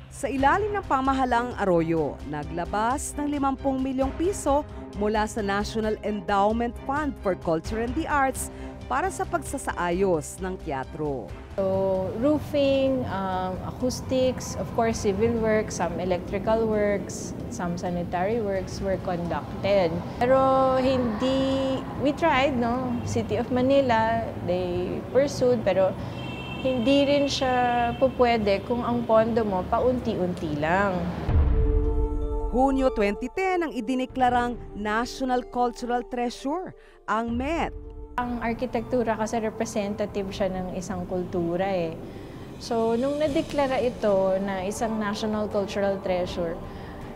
Sa ilalim ng pamahalang Arroyo, naglabas ng 50 milyong piso mula sa National Endowment Fund for Culture and the Arts para sa pagsasaayos ng teatro. So, roofing, acoustics, of course, civil works, some electrical works, some sanitary works were conducted. Pero we tried, no? City of Manila, they pursued, pero hindi rin siya pupwede kung ang pondo mo paunti-unti lang. Hunyo 2010 ang idineklarang National Cultural Treasure, ang Met. Ang arkitektura kasi representative siya ng isang kultura eh. So, nung nadeklara ito na isang National Cultural Treasure,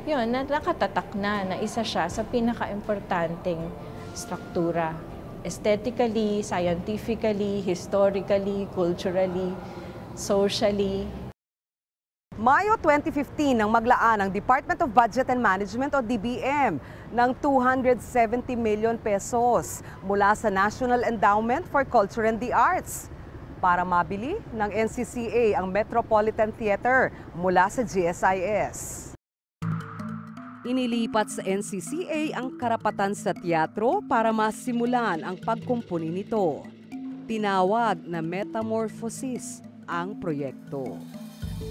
yun, nakatatak na isa siya sa pinaka-importanting struktura. Aesthetically, scientifically, historically, culturally, socially. Mayo 2015 nang maglaan ang Department of Budget and Management o DBM ng 270 million pesos mula sa National Endowment for Culture and the Arts para mabili ng NCCA ang Metropolitan Theater mula sa GSIS. Inilipat sa NCCA ang karapatan sa teatro para masimulan ang pagkumpuni nito. Tinawag na Metamorphosis ang proyekto.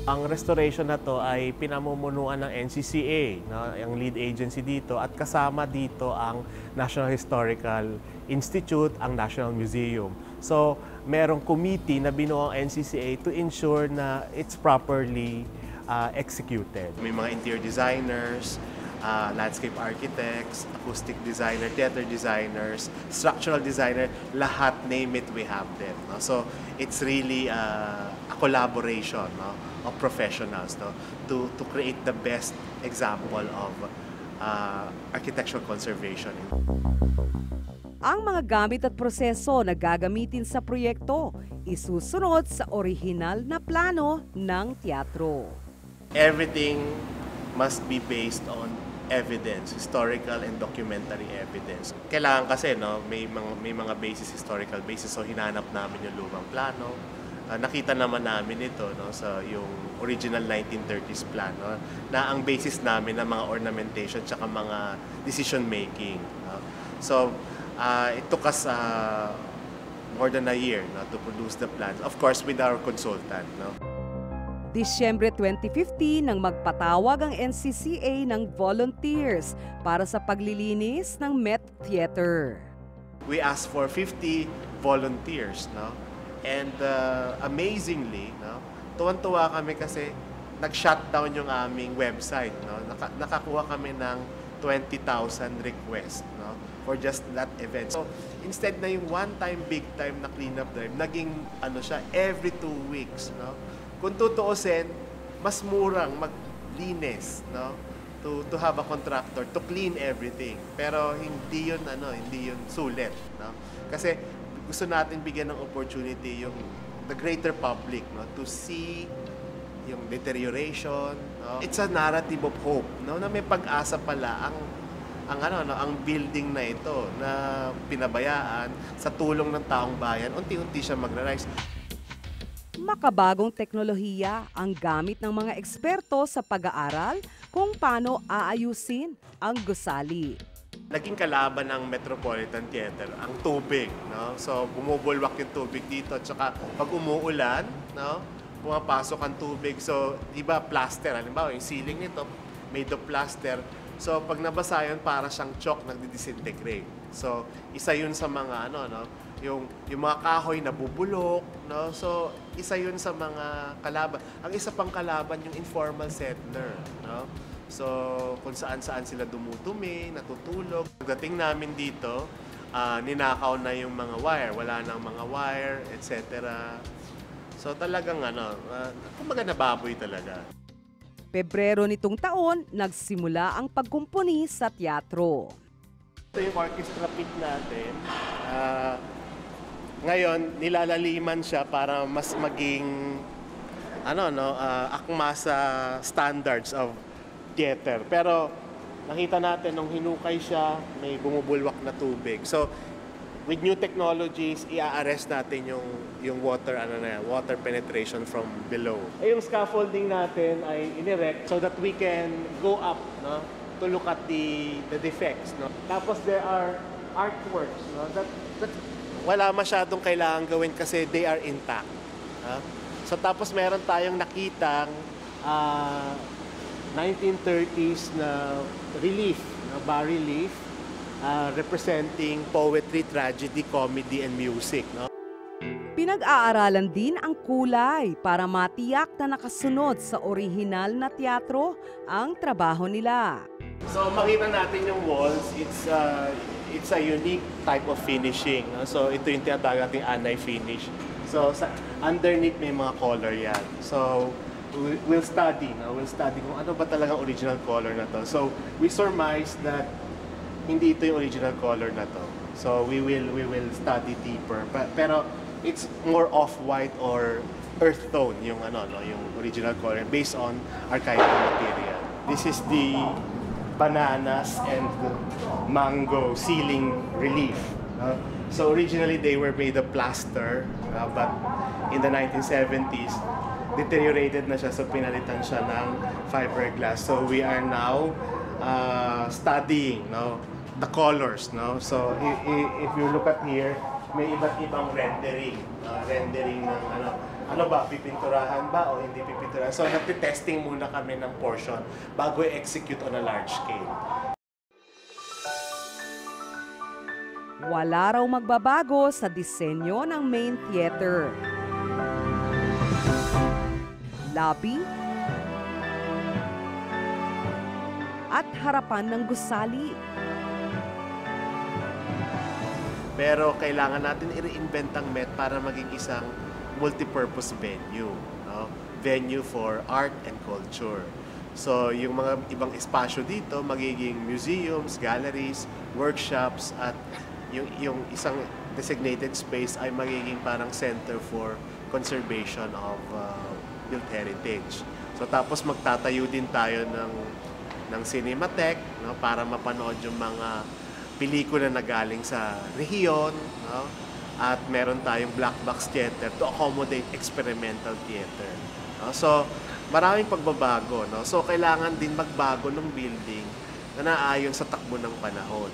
Ang restoration na to ay pinamumunuan ng NCCA, no, ang lead agency dito, at kasama dito ang National Historical Institute, ang National Museum. So, merong committee na binuo ang NCCA to ensure na it's properly executed. May mga interior designers, landscape architects, acoustic designer, theater designers, structural designer, lahat, name it, we have them. No? So, it's really a collaboration, no, of professionals, no, to create the best example of architectural conservation. Ang mga gamit at proseso na gagamitin sa proyekto isusunod sa orihinal na plano ng teatro. Everything must be based on evidence, historical and documentary evidence. Kailangan kasi, no, may mga basis, historical basis, so hinanap namin yung lumang plano. Nakita naman namin ito, no, sa yung original 1930s plan, no, na ang basis namin ng mga ornamentation at mga decision making. No. So, it took us more than a year, no, to produce the plans. Of course, with our consultant. No. Disyembre 2015 nang magpatawag ang NCCA ng volunteers para sa paglilinis ng Met Theater. We asked for 50 volunteers, no? And amazingly, no, tuwan-tuwa kami kasi nag-shutdown yung aming website, no? Nakakuha kami ng 20,000 requests, no, for just that event. So instead na yung one-time, big-time na cleanup drive, naging ano siya, every 2 weeks, no? Kung tutuusin, mas murang maglinis, no, to have a contractor to clean everything. Pero hindi yun sulit, no? Kasi gusto natin bigyan ng opportunity yung the greater public, no, to see yung deterioration, no? It's a narrative of hope, no, na may pag-asa pala ang building na ito na pinabayaan sa tulong ng taong bayan, unti-unti siya magra-rise. Makabagong teknolohiya ang gamit ng mga eksperto sa pag-aaral kung paano aayusin ang gusali. Naging kalaban ng Metropolitan Theater ang tubig, no? So bumubulwak yung tubig dito, at saka pag umuulan, no, pumapasok ang tubig. So iba plaster, halimbawa yung ceiling nito made of plaster. So pag nabasa yun, para siyang chalk, nagdi-disintegrate. So isa yun sa mga yung mga kahoy na bubulok, no? So isa yun sa mga kalaban. Ang isa pang kalaban yung informal settler, no? So, kung saan-saan sila dumudumi, natutulog. Pagdating namin dito, ninakaw na yung mga wire. Wala nang mga wire, etc. So, talagang kumbaga nababoy talaga. Pebrero nitong taon, nagsimula ang pagkumpuni sa teatro. Ito yung orchestra pit natin. Ngayon, nilalaliman siya para mas maging akma sa standards of theater. Pero nakita natin nung hinukay siya, may bumubulwak na tubig. So, with new technologies, i-arrest natin yung water water penetration from below. Yung scaffolding natin ay inirect so that we can go up, no, to look at the defects, no. Tapos there are artworks, no, that wala masyadong kailangan gawin kasi they are intact. So tapos meron tayong nakitang 1930s na relief, bas relief, representing poetry, tragedy, comedy, and music. No? Pinag-aaralan din ang kulay para matiyak na nakasunod sa orihinal na teatro ang trabaho nila. So makita natin yung walls, it's a unique type of finishing. No? So ito yung tinatawag nating anti-finish. So underneath may mga color yan. So we'll study kung ano ba talagang original color na to. So we surmise that hindi ito yung original color na to. So we will study deeper. Pero it's more off-white or earth tone yung yung original color based on archival material. This is the bananas and the mango ceiling relief. So originally they were made of plaster, but in the 1970s deteriorated na siya, so pinalitan siya ng fiberglass. So we are now studying, no, the colors, no. So if you look at here, may iba't ibang rendering ng ano ba, pipinturahan ba o hindi pipinturahan. So nagte-testing muna kami ng portion bago i-execute on a large scale. Wala raw magbabago sa disenyo ng main theater. Lobby at harapan ng gusali. Pero kailangan natin i-reinvent ang Met para maging isang multipurpose venue, no? Venue for art and culture. So yung mga ibang espasyo dito magiging museums, galleries, workshops, at yung isang designated space ay magiging parang center for conservation of built heritage. So tapos magtatayo din tayo ng Cinematheque, no, para mapanood yung mga pelikula na galing sa rehiyon, no? At meron tayong black box theater to accommodate experimental theater. No? So maraming pagbabago, no? So kailangan din magbago ng building na naayon sa takbo ng panahon.